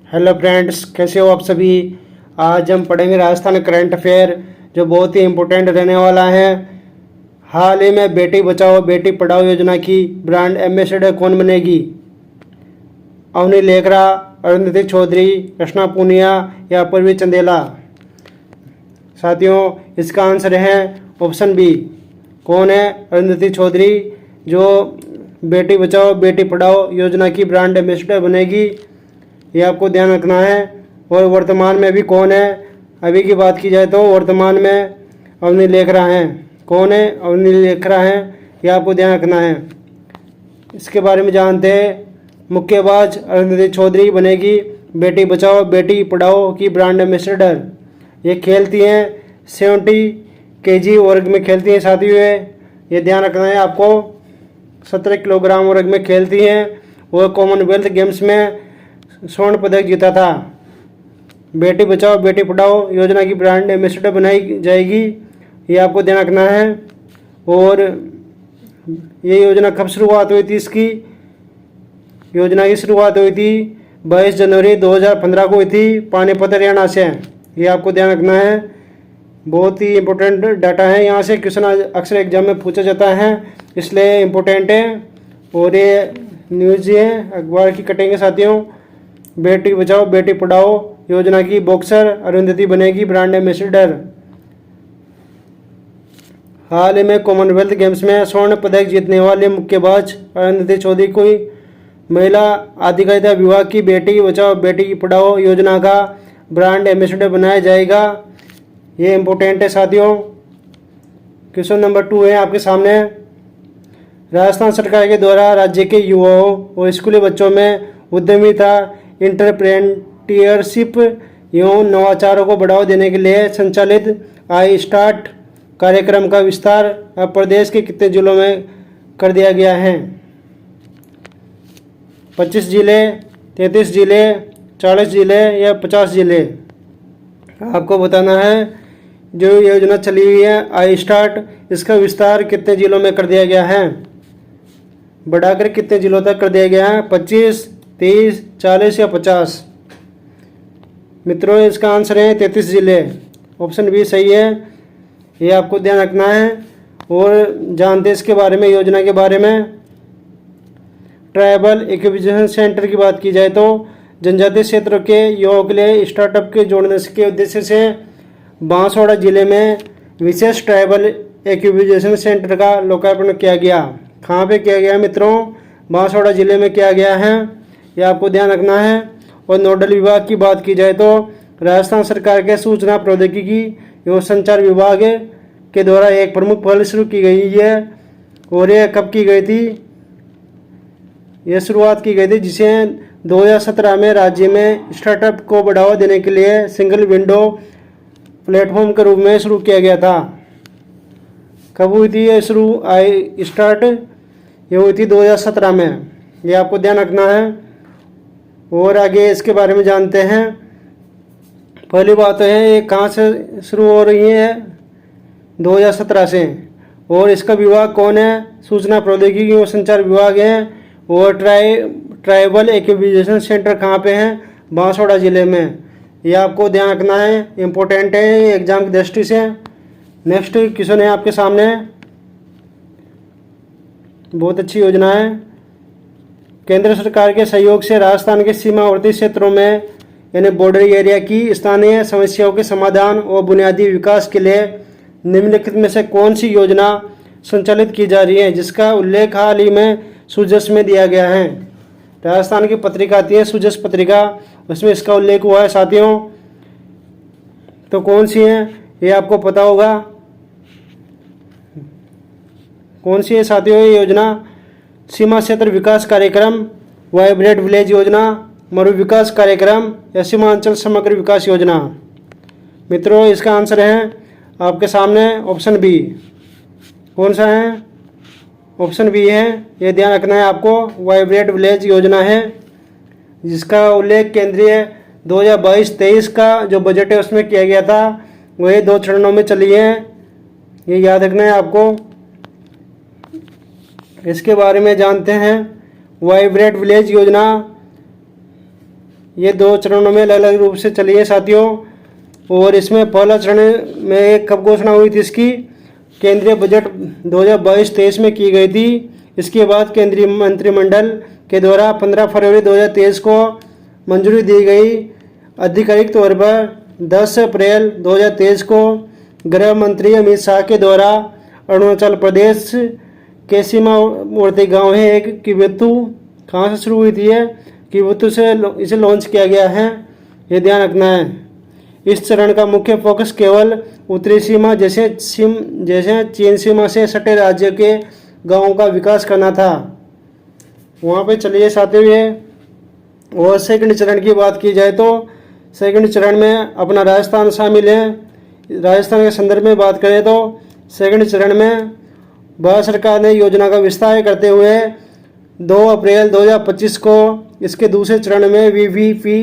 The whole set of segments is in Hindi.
हेलो फ्रेंड्स, कैसे हो आप सभी। आज हम पढ़ेंगे राजस्थान करंट अफेयर, जो बहुत ही इम्पोर्टेंट रहने वाला है। हाल ही में बेटी बचाओ बेटी पढ़ाओ योजना की ब्रांड एम्बेसडर कौन बनेगी? अवनी लेखरा, अरुंधति चौधरी, रचना पूनिया या पूर्वी चंदेला? साथियों, इसका आंसर है ऑप्शन बी। कौन है अरुंधति चौधरी, जो बेटी बचाओ बेटी पढ़ाओ योजना की ब्रांड एम्बेसडर बनेगी? ये आपको ध्यान रखना है। और वर्तमान में भी कौन है? अभी की बात की जाए तो वर्तमान में अवनी लेखरा हैं। कौन है? अवनी लेखरा हैं। ये आपको ध्यान रखना है। इसके बारे में जानते हैं। मुक्केबाज अरुंधति चौधरी बनेगी बेटी बचाओ बेटी पढ़ाओ की ब्रांड एम्बेसडर। ये खेलती हैं 70 kg वर्ग में खेलती हैं साथियों। ये ध्यान रखना है आपको। 17 किलोग्राम वर्ग में खेलती हैं। वो कॉमनवेल्थ गेम्स में स्वर्ण पदक जीता था। बेटी बचाओ बेटी पढ़ाओ योजना की ब्रांड एम्बेसडर बनाई जाएगी, ये आपको ध्यान रखना है। और ये योजना कब शुरुआत हुई थी? इसकी योजना की शुरुआत हुई थी 22 जनवरी 2015 को हुई थी, पानीपत हरियाणा से। ये आपको ध्यान रखना है। बहुत ही इम्पोर्टेंट डाटा है। यहाँ से क्वेश्चन अक्सर एग्जाम में पूछा जाता है, इसलिए इम्पोर्टेंट है। और ये न्यूज़ है, अखबार की कटेंगे साथियों। बेटी बचाओ बेटी पढ़ाओ योजना की बॉक्सर अरुंधति बनेगी ब्रांड एम्बेसडर। हाल ही में कॉमनवेल्थ गेम्स में स्वर्ण पदक जीतने वाले मुक्केबाज अरुंधति चौधरी को महिला अधिकारिता विभाग की बेटी बचाओ बेटी पढ़ाओ योजना का ब्रांड एम्बेसडर बनाया जाएगा। ये इम्पोर्टेंट है साथियों। क्वेश्चन नंबर 2 है आपके सामने। राजस्थान सरकार के द्वारा राज्य के युवाओं और स्कूली बच्चों में उद्यमिता, एंटरप्रेन्योरशिप एवं नवाचारों को बढ़ावा देने के लिए संचालित आई स्टार्ट कार्यक्रम का विस्तार अब प्रदेश के कितने जिलों में कर दिया गया है? 25 जिले, 33 जिले, 40 जिले या 50 जिले? आपको बताना है। जो योजना चली हुई है आई स्टार्ट, इसका विस्तार कितने जिलों में कर दिया गया है? बढ़ाकर कितने जिलों तक कर दिया गया है? 25, 30, 40 या 50? मित्रों, इसका आंसर है 33 जिले। ऑप्शन बी सही है। ये आपको ध्यान रखना है। और जानते इसके बारे में, योजना के बारे में। ट्राइबल एक्विजिशन सेंटर की बात की जाए तो जनजातीय क्षेत्रों के युवाओं के लिए स्टार्टअप के जोड़ने के उद्देश्य से बांसवाड़ा जिले में विशेष ट्राइबल एक्विजिशन सेंटर का लोकार्पण किया गया। कहाँ पे किया गया मित्रों? बांसवाड़ा जिले में किया गया है। ये आपको ध्यान रखना है। और नोडल विभाग की बात की जाए तो राजस्थान सरकार के सूचना प्रौद्योगिकी एवं संचार विभाग के द्वारा एक प्रमुख पहल शुरू की गई है। और ये कब की गई थी? यह शुरुआत की गई थी जिसे 2017 में राज्य में स्टार्टअप को बढ़ावा देने के लिए सिंगल विंडो प्लेटफॉर्म के रूप में शुरू किया गया था। कब हुई थी ये शुरू आई स्टार्ट? ये हुई थी 2017 में। ये आपको ध्यान रखना है। और आगे इसके बारे में जानते हैं। पहली बात है, ये कहाँ से शुरू हो रही है? 2017 से। और इसका विभाग कौन है? सूचना प्रौद्योगिकी और संचार विभाग है। और ट्राइबल एक्विजिशन सेंटर कहाँ पे है? बांसवाड़ा जिले में। ये आपको ध्यान रखना है। इम्पोर्टेंट है एग्जाम की दृष्टि से। नेक्स्ट क्वेश्चन है आपके सामने। बहुत अच्छी योजना है। केंद्र सरकार के सहयोग से राजस्थान के सीमावर्ती क्षेत्रों में यानी बॉर्डर एरिया की स्थानीय समस्याओं के समाधान और बुनियादी विकास के लिए निम्नलिखित में से कौन सी योजना संचालित की जा रही है, जिसका उल्लेख हाल ही में सुजस में दिया गया है? राजस्थान की पत्रिका आती है सुजस पत्रिका, उसमें इसका उल्लेख हुआ है साथियों। तो कौन सी है ये आपको पता होगा। कौन सी है साथियों ये योजना? सीमा क्षेत्र विकास कार्यक्रम, वाइब्रेंट विलेज योजना, मरु विकास कार्यक्रम या सीमांचल समग्र विकास योजना? मित्रों, इसका आंसर है आपके सामने ऑप्शन बी। कौन सा है? ऑप्शन बी है। ये ध्यान रखना है आपको। वाइब्रेंट विलेज योजना है, जिसका उल्लेख केंद्रीय 2022-23 का जो बजट है उसमें किया गया था। वही 2 चरणों में चली है। ये याद रखना है आपको। इसके बारे में जानते हैं। वाइब्रेंट विलेज योजना ये 2 चरणों में अलग अलग रूप से चली है साथियों। और इसमें पहला चरण में कब घोषणा हुई थी इसकी, केंद्रीय बजट 2022-23 में की गई थी। इसके बाद केंद्रीय मंत्रिमंडल के द्वारा 15 फरवरी 2023 को मंजूरी दी गई। आधिकारिक तौर पर 10 अप्रैल 2023 को गृह मंत्री अमित शाह के द्वारा अरुणाचल प्रदेश के सीमावर्ती गांव है एक किबुत्तु, कहाँ से शुरू हुई थी है, किबुत्तु से इसे लॉन्च किया गया है, ये ध्यान रखना है। इस चरण का मुख्य फोकस केवल उत्तरी सीमा जैसे चीन सीमा से सटे राज्य के गांवों का विकास करना था, वहाँ पे चलिए साथियों ये। और सेकंड चरण की बात की जाए तो सेकंड चरण में अपना राजस्थान शामिल है। राजस्थान के संदर्भ में बात करें तो सेकंड चरण में भारत सरकार ने योजना का विस्तार करते हुए 2 अप्रैल 2025 को इसके दूसरे चरण में VVP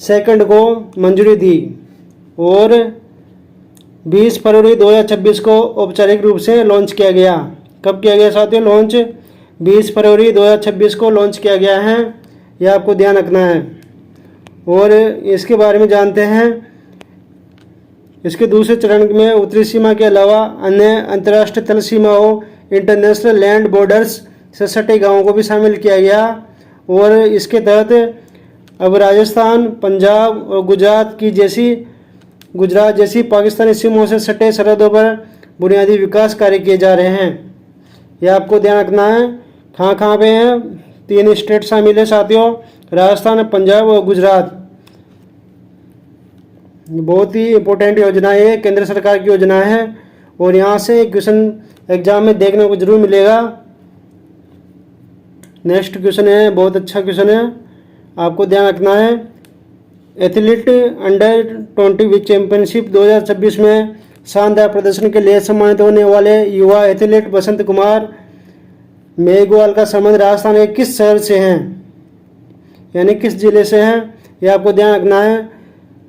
सेकंड को मंजूरी दी और 20 फरवरी 2026 को औपचारिक रूप से लॉन्च किया गया। कब किया गया साथियों लॉन्च, 20 फरवरी 2026 को लॉन्च किया गया है, यह आपको ध्यान रखना है। और इसके बारे में जानते हैं, इसके दूसरे चरण में उत्तरी सीमा के अलावा अन्य अंतर्राष्ट्रीय तल सीमाओं इंटरनेशनल लैंड बॉर्डर्स से सटे गांवों को भी शामिल किया गया। और इसके तहत अब राजस्थान, पंजाब और गुजरात जैसी पाकिस्तानी सीमाओं से सटे सरहदों पर बुनियादी विकास कार्य किए जा रहे हैं, यह आपको ध्यान रखना है। कहाँ पे हैं, 3 स्टेट शामिल है साथियों, राजस्थान, पंजाब और गुजरात। बहुत ही इम्पोर्टेंट योजना है, केंद्र सरकार की योजना है और यहाँ से क्वेश्चन एग्जाम में देखने को जरूर मिलेगा। नेक्स्ट क्वेश्चन है, बहुत अच्छा क्वेश्चन है, आपको ध्यान रखना है। एथलीट अंडर 20 चैंपियनशिप 2026 में शानदार प्रदर्शन के लिए सम्मानित होने वाले युवा एथलीट बसंत कुमार मेघवाल का संबंध राजस्थान के किस शहर से हैं, यानी किस जिले से हैं, यह आपको ध्यान रखना है।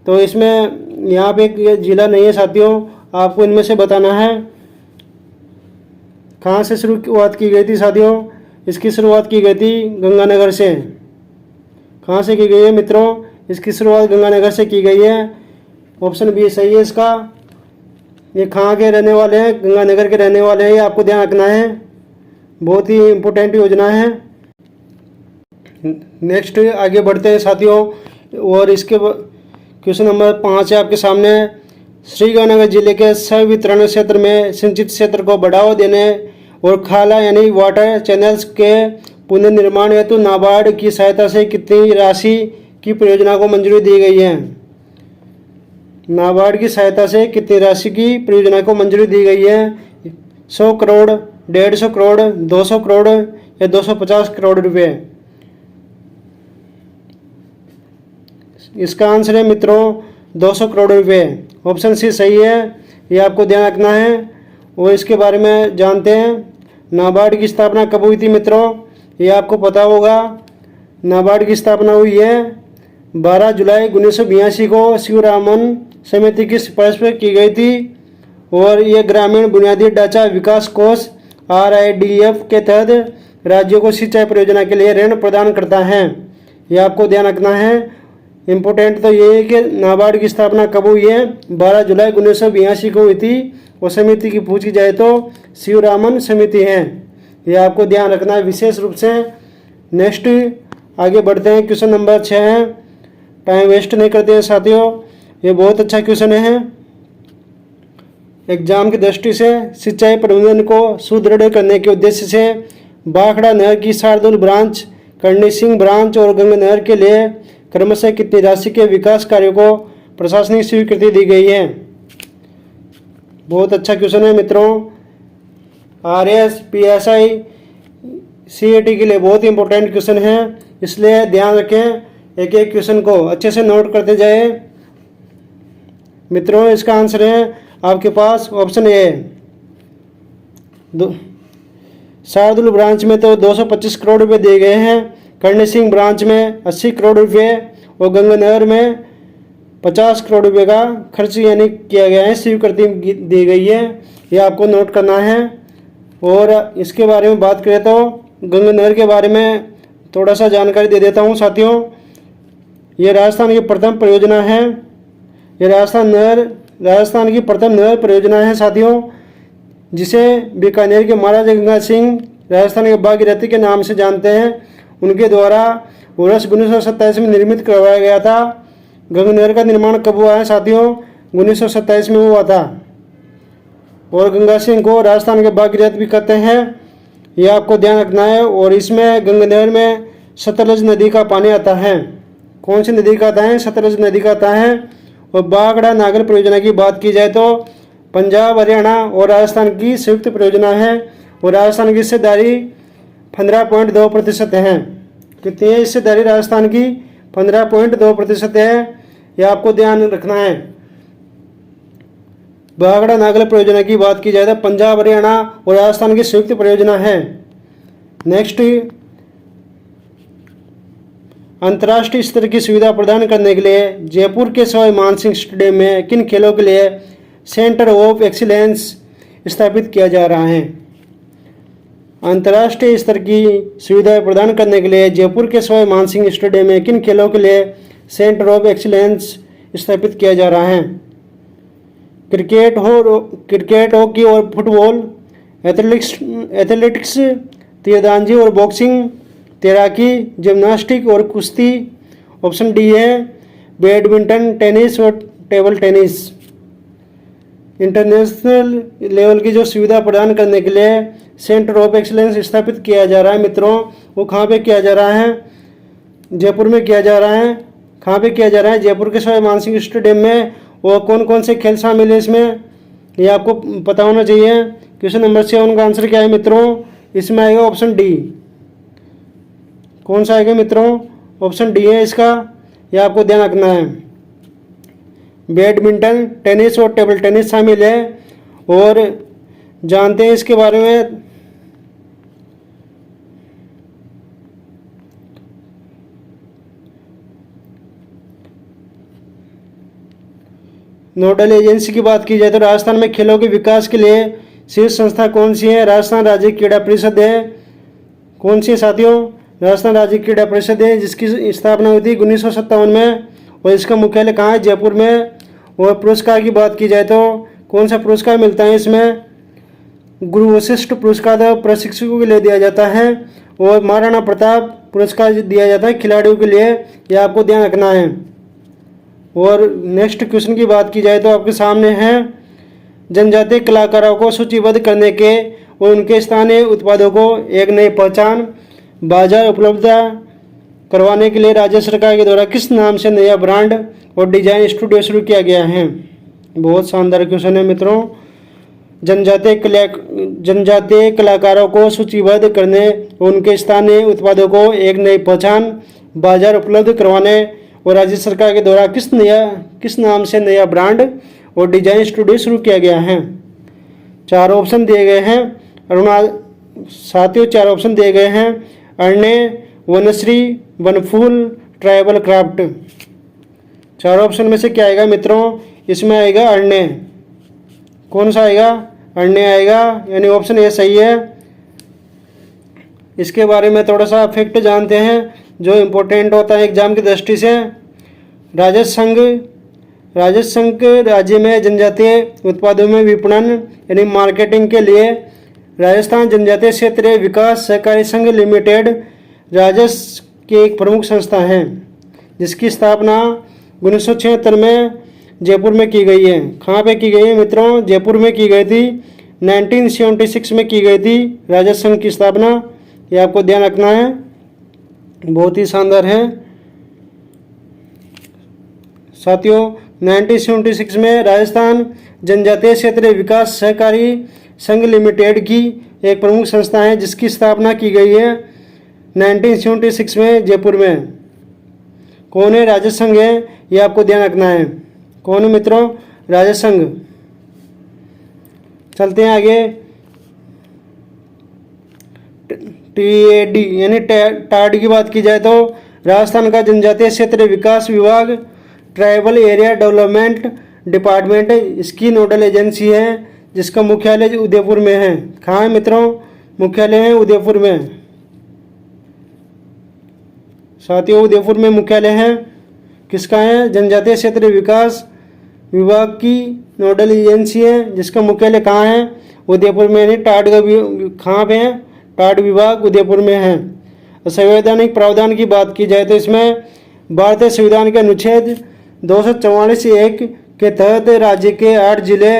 तो इसमें यहाँ पे एक जिला नहीं है साथियों, आपको इनमें से बताना है। कहाँ से शुरुआत की गई थी साथियों, इसकी शुरुआत की गई थी गंगानगर से। कहाँ से की गई है मित्रों, इसकी शुरुआत गंगानगर से की गई है। ऑप्शन बी सही है इसका। ये कहाँ के रहने वाले हैं, गंगानगर के रहने वाले हैं, ये आपको ध्यान रखना है, बहुत ही इम्पोर्टेंट योजना है। नेक्स्ट आगे बढ़ते हैं साथियों और इसके क्वेश्चन नंबर 5 है आपके सामने। श्रीगंगानगर जिले के संवितरण क्षेत्र में सिंचित क्षेत्र को बढ़ावा देने और खाला यानी वाटर चैनल्स के पुनर्निर्माण हेतु नाबार्ड की सहायता से कितनी राशि की परियोजना को मंजूरी दी गई है। नाबार्ड की सहायता से कितनी राशि की परियोजना को मंजूरी दी गई है, 100 करोड़, 150 करोड़, 200 करोड़ या 250 करोड़ रुपए। इसका आंसर है मित्रों 200 करोड़ रुपए। ऑप्शन सी सही है, ये आपको ध्यान रखना है। और इसके बारे में जानते हैं, नाबार्ड की स्थापना कब हुई थी मित्रों, ये आपको पता होगा। नाबार्ड की स्थापना हुई है 12 जुलाई 1982 को शिवरामन समिति की सिफारिश पर की गई थी और ये ग्रामीण बुनियादी ढांचा विकास कोष RIDF के तहत राज्यों को सिंचाई परियोजना के लिए ऋण प्रदान करता है, ये आपको ध्यान रखना है। इम्पोर्टेंट तो ये है कि नाबार्ड की स्थापना कब हुई है, 12 जुलाई 1982 को हुई थी और समिति की पूछी जाए तो शिवरामन समिति है, ये आपको ध्यान रखना है विशेष रूप से। नेक्स्ट आगे बढ़ते हैं, क्वेश्चन नंबर 6 है, टाइम वेस्ट नहीं करते हैं साथियों, ये बहुत अच्छा क्वेश्चन है। एग्जाम की दृष्टि से सिंचाई प्रबंधन को सुदृढ़ करने के उद्देश्य से बाखड़ा नहर की शार्दुल ब्रांच, कर्णी सिंह ब्रांच और गंगा नहर के लिए क्रमशः कितनी राशि के विकास कार्यों को प्रशासनिक स्वीकृति दी गई है। बहुत अच्छा क्वेश्चन है मित्रों, RS PSI CAT के लिए बहुत इंपॉर्टेंट क्वेश्चन है, इसलिए ध्यान रखें, एक एक क्वेश्चन को अच्छे से नोट करते जाए मित्रों। इसका आंसर है आपके पास ऑप्शन ए, शार्दुल ब्रांच में तो 225 करोड़ रुपए दिए गए हैं, कर्णी सिंह ब्रांच में 80 करोड़ रुपए और गंगा नहर में 50 करोड़ रुपए का खर्च यानी किया गया है, स्वीकृति दी गई है, ये आपको नोट करना है। और इसके बारे में बात करें तो गंगा नहर के बारे में थोड़ा सा जानकारी दे देता हूँ साथियों। ये राजस्थान की प्रथम परियोजना है। ये राजस्थान की प्रथम नहर परियोजना है साथियों, जिसे बीकानेर के महाराजा गंगा सिंह राजस्थान के भागीरथी के नाम से जानते हैं, उनके द्वारा वर्ष 1927 में निर्मित करवाया गया था। गंगा नहर का निर्माण कब हुआ है साथियों? 1927 में हुआ था। और गंगा सिंह को राजस्थान के भागीरथ भी कहते हैं, यह आपको ध्यान रखना है। और इसमें गंगा नहर में सतलज नदी का पानी आता है। कौन सी नदी का आता है? सतलज नदी का आता है। और बागड़ा नागर परियोजना की बात की जाए तो पंजाब, हरियाणा और राजस्थान की संयुक्त परियोजना है। और राजस्थान की हिस्सेदारी 15.2% है। कितनी है हिस्सेदारी राजस्थान की? 15.2% है। यह आपको ध्यान रखना है। बागड़ा नागर परियोजना की बात की जाए तो पंजाब, हरियाणा और राजस्थान की संयुक्त परियोजना है। नेक्स्ट, अंतर्राष्ट्रीय स्तर की सुविधा प्रदान करने के लिए जयपुर के सवाई मानसिंह स्टेडियम में किन खेलों के लिए सेंटर ऑफ एक्सीलेंस स्थापित किया जा रहा है? अंतर्राष्ट्रीय स्तर की सुविधा प्रदान करने के लिए जयपुर के सवाई मानसिंह स्टेडियम में किन खेलों के लिए सेंटर ऑफ एक्सीलेंस स्थापित किया जा रहा है? क्रिकेट, हॉकी और फुटबॉल, एथलेटिक्स, तीरंदाजी और बॉक्सिंग, तैराकी, जिम्नास्टिक और कुश्ती। ऑप्शन डी है बैडमिंटन, टेनिस और टेबल टेनिस। इंटरनेशनल लेवल की जो सुविधा प्रदान करने के लिए सेंटर ऑफ एक्सीलेंस स्थापित किया जा रहा है मित्रों, वो कहाँ पे किया जा रहा है? जयपुर में किया जा रहा है। कहाँ पे किया जा रहा है? जयपुर के सवाई मानसिंह स्टेडियम में। और कौन कौन से खेल शामिल है इसमें, ये आपको पता होना चाहिए। क्वेश्चन नंबर 7 का आंसर क्या है मित्रों? इसमें आएगा ऑप्शन डी। कौन सा आएगा मित्रों? ऑप्शन डी है इसका। यह आपको ध्यान रखना है। बैडमिंटन, टेनिस और टेबल टेनिस शामिल है। और जानते हैं इसके बारे में। नोडल एजेंसी की बात की जाए तो राजस्थान में खेलों के विकास के लिए शीर्ष संस्था कौन सी है? राजस्थान राज्य क्रीड़ा परिषद है। कौन सी है साथियों? राजस्थान राज्य क्रीड़ा परिषद है, जिसकी स्थापना हुई थी 1957 में। और इसका मुख्यालय कहाँ है? जयपुर में। और पुरस्कार की बात की जाए तो कौन सा पुरस्कार मिलता है इसमें? गुरु वशिष्ठ पुरस्कार प्रशिक्षकों के लिए दिया जाता है। और महाराणा प्रताप पुरस्कार दिया जाता है खिलाड़ियों के लिए। यह आपको ध्यान रखना है। और नेक्स्ट क्वेश्चन की बात की जाए तो आपके सामने है, जनजातीय कलाकारों को सूचीबद्ध करने के और उनके स्थानीय उत्पादों को एक नई पहचान, बाजार उपलब्ध करवाने के लिए राज्य सरकार के द्वारा किस नाम से नया ब्रांड और डिजाइन स्टूडियो शुरू किया गया है? बहुत शानदार क्वेश्चन है मित्रों। जनजातीय कलाकारों को सूचीबद्ध करने और उनके स्थानीय उत्पादों को एक नई पहचान, बाजार उपलब्ध करवाने और राज्य सरकार के द्वारा किस नाम से नया ब्रांड और डिजाइन स्टूडियो शुरू किया गया है? 4 ऑप्शन दिए गए हैं साथियों। 4 ऑप्शन दिए गए हैं। अरण्य, वनश्री, वनफूल, ट्राइबल क्राफ्ट। 4 ऑप्शन में से क्या आएगा मित्रों? इसमें आएगा अरण्य। कौन सा आएगा? अरण्य आएगा, यानी ऑप्शन ए सही है। इसके बारे में थोड़ा सा फैक्ट जानते हैं जो इम्पोर्टेंट होता है एग्जाम की दृष्टि से। राजस्व संघ राज्य में जनजातीय उत्पादों में विपणन यानी मार्केटिंग के लिए राजस्थान जनजातीय क्षेत्रीय विकास सहकारी संघ लिमिटेड राजस्व की एक प्रमुख संस्था है, जिसकी स्थापना 1976 में जयपुर में की गई है। कहाँ पे की गई है मित्रों? जयपुर में की गई थी। 1976 में की गई थी राजस्व संघ की स्थापना। ये आपको ध्यान रखना है, बहुत ही शानदार है साथियों। 1976 में राजस्थान जनजातीय क्षेत्रीय विकास सहकारी संघ लिमिटेड की एक प्रमुख संस्था है, जिसकी स्थापना की गई है 1976 में जयपुर में। कौन है? राजस्व संघ है, ये आपको ध्यान रखना है। कौन है मित्रों? राजस्व संघ। चलते हैं आगे। TAD यानी टाड की बात की जाए तो राजस्थान का जनजातीय क्षेत्रीय विकास विभाग ट्राइबल एरिया डेवलपमेंट डिपार्टमेंट इसकी नोडल एजेंसी है, जिसका मुख्यालय उदयपुर में है। कहाँ है मित्रों? मुख्यालय है उदयपुर में साथियों, उदयपुर में मुख्यालय है। किसका है? जनजातीय क्षेत्र विकास विभाग की नोडल एजेंसी है, जिसका मुख्यालय कहाँ है? उदयपुर में, यानी टाट का कहाँ पे है? टाट विभाग उदयपुर में है। संवैधानिक प्रावधान की बात की जाए तो इसमें भारतीय संविधान के अनुच्छेद 244(1) के तहत राज्य के 8 जिले,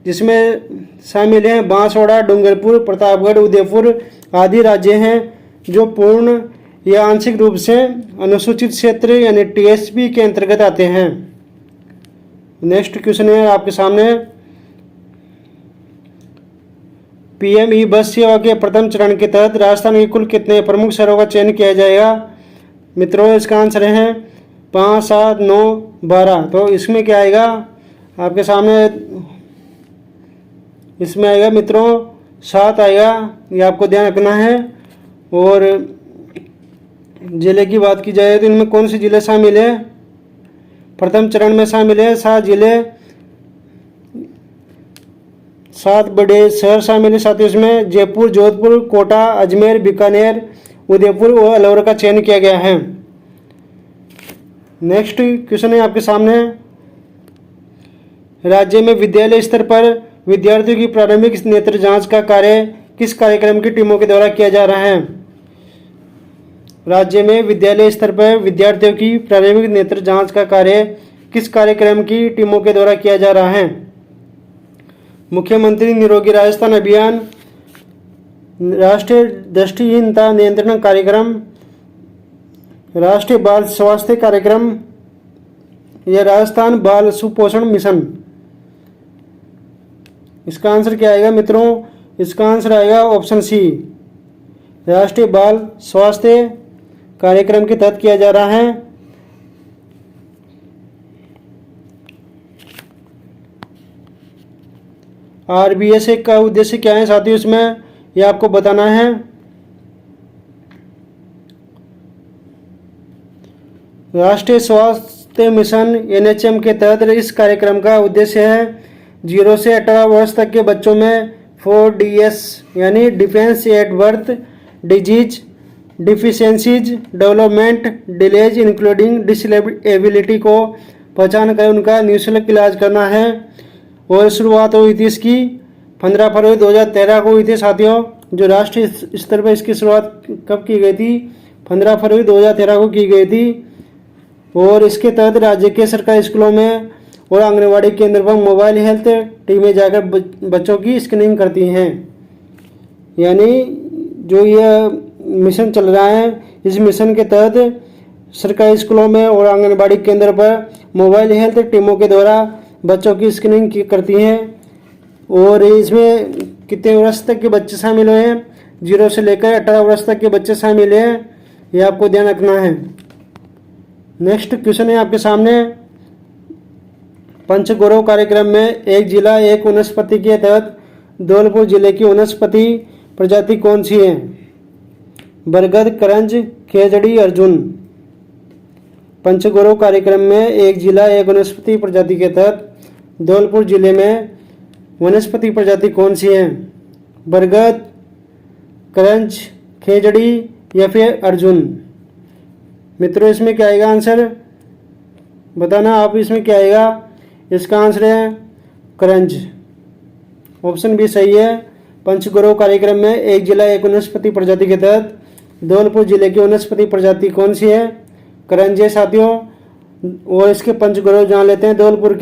जिसमें शामिल हैं बांसवाड़ा, डूंगरपुर, प्रतापगढ़, उदयपुर आदि राज्य हैं, जो पूर्ण या आंशिक रूप से अनुसूचित क्षेत्र यानी टीएसपी के अंतर्गत आते हैं। नेक्स्ट क्वेश्चन है आपके सामने, पीएम ई बस सेवा के प्रथम चरण के तहत राजस्थान के कुल कितने प्रमुख शहरों का चयन किया जाएगा? मित्रों इसका आंसर है 5, 7, 9, 12। तो इसमें क्या आएगा आपके सामने? इसमें आएगा मित्रों 7 आएगा, ये आपको ध्यान रखना है। और जिले की बात की जाए तो इनमें कौन से जिले शामिल है? प्रथम चरण में शामिल है 7 जिले, 7 बड़े शहर शामिल है साथियों। इसमें जयपुर, जोधपुर, कोटा, अजमेर, बीकानेर, उदयपुर और अलवर का चयन किया गया है। नेक्स्ट क्वेश्चन है आपके सामने, राज्य में विद्यालय स्तर पर विद्यार्थियों की प्रारंभिक नेत्र जांच का कार्य किस कार्यक्रम की टीमों के द्वारा किया जा रहा है? राज्य में विद्यालय स्तर पर विद्यार्थियों की प्रारंभिक नेत्र जांच का कार्य किस कार्यक्रम की टीमों के द्वारा किया जा रहा है? मुख्यमंत्री निरोगी राजस्थान अभियान, राष्ट्रीय दृष्टिहीनता नियंत्रण कार्यक्रम, राष्ट्रीय बाल स्वास्थ्य कार्यक्रम या राजस्थान बाल सुपोषण मिशन? इसका आंसर क्या आएगा मित्रों? इसका आंसर आएगा ऑप्शन सी, राष्ट्रीय बाल स्वास्थ्य कार्यक्रम के तहत किया जा रहा है। आरबीएसए का उद्देश्य क्या है साथियों? इसमें यह आपको बताना है। राष्ट्रीय स्वास्थ्य मिशन एनएचएम के तहत इस कार्यक्रम का उद्देश्य है 0 से 18 वर्ष तक के बच्चों में 4DS यानी defence at birth disease deficiencies development delays including disability को पहचान कर उनका निःशुल्क इलाज करना है। और शुरुआत हुई थी इसकी 15 फरवरी 2013 को हुई थी साथियों। जो राष्ट्रीय स्तर पर इसकी शुरुआत कब की गई थी? 15 फरवरी 2013 को की गई थी। और इसके तहत राज्य के सरकारी स्कूलों में और आंगनबाड़ी केंद्र पर मोबाइल हेल्थ टीमें जाकर बच्चों की स्क्रीनिंग करती हैं। यानी जो यह मिशन चल रहा है, इस मिशन के तहत सरकारी स्कूलों में और आंगनबाड़ी केंद्र पर मोबाइल हेल्थ टीमों के द्वारा बच्चों की स्क्रीनिंग करती हैं। और इसमें कितने वर्ष तक के बच्चे शामिल हुए हैं? 0 से लेकर 18 वर्ष तक के बच्चे शामिल हैं, ये आपको ध्यान रखना है। नेक्स्ट क्वेश्चन है आपके सामने, पंचगौरव कार्यक्रम में एक जिला एक वनस्पति के तहत धौलपुर जिले की वनस्पति प्रजाति कौन सी है? बरगद, करंज, खेजड़ी, अर्जुन? पंचगौरव कार्यक्रम में एक जिला एक वनस्पति प्रजाति के तहत धौलपुर जिले में वनस्पति प्रजाति कौन सी है? बरगद, करंज, खेजड़ी या फिर अर्जुन? मित्रों इसमें क्या आएगा आंसर? बताना आप, इसमें क्या आएगा? इसका आंसर है करंज। ऑप्शन बी सही है। पंचगौरव कार्यक्रम में एक जिला एक वनस्पति प्रजाति के तहत धौलपुर जिले की वनस्पति प्रजाति कौन सी है? करंज है साथियों। और इसके पंचगौरव जान लेते हैं। धौलपुर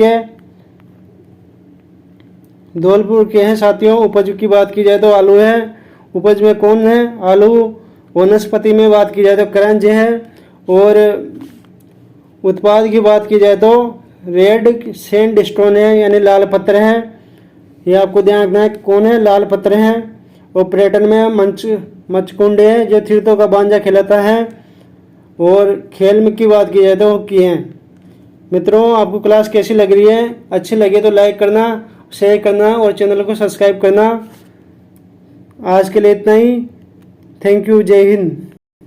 के हैं साथियों। उपज की बात की जाए तो आलू है। उपज में कौन है? आलू। वनस्पति में बात की जाए तो करंज है। और उत्पाद की बात की जाए तो रेड सैंडस्टोन है, यानी लाल पत्थर है। ये आपको ध्यान रखना है कौन है? लाल पत्थर है। और पर्यटन में मचकुंड है, जो तीर्थों का बांजा खिलाता है। और खेल में की बात की जाए तो हॉकी है। मित्रों आपको क्लास कैसी लग रही है? अच्छी लगे तो लाइक करना, शेयर करना और चैनल को सब्सक्राइब करना। आज के लिए इतना ही। Thank you. जय हिंद।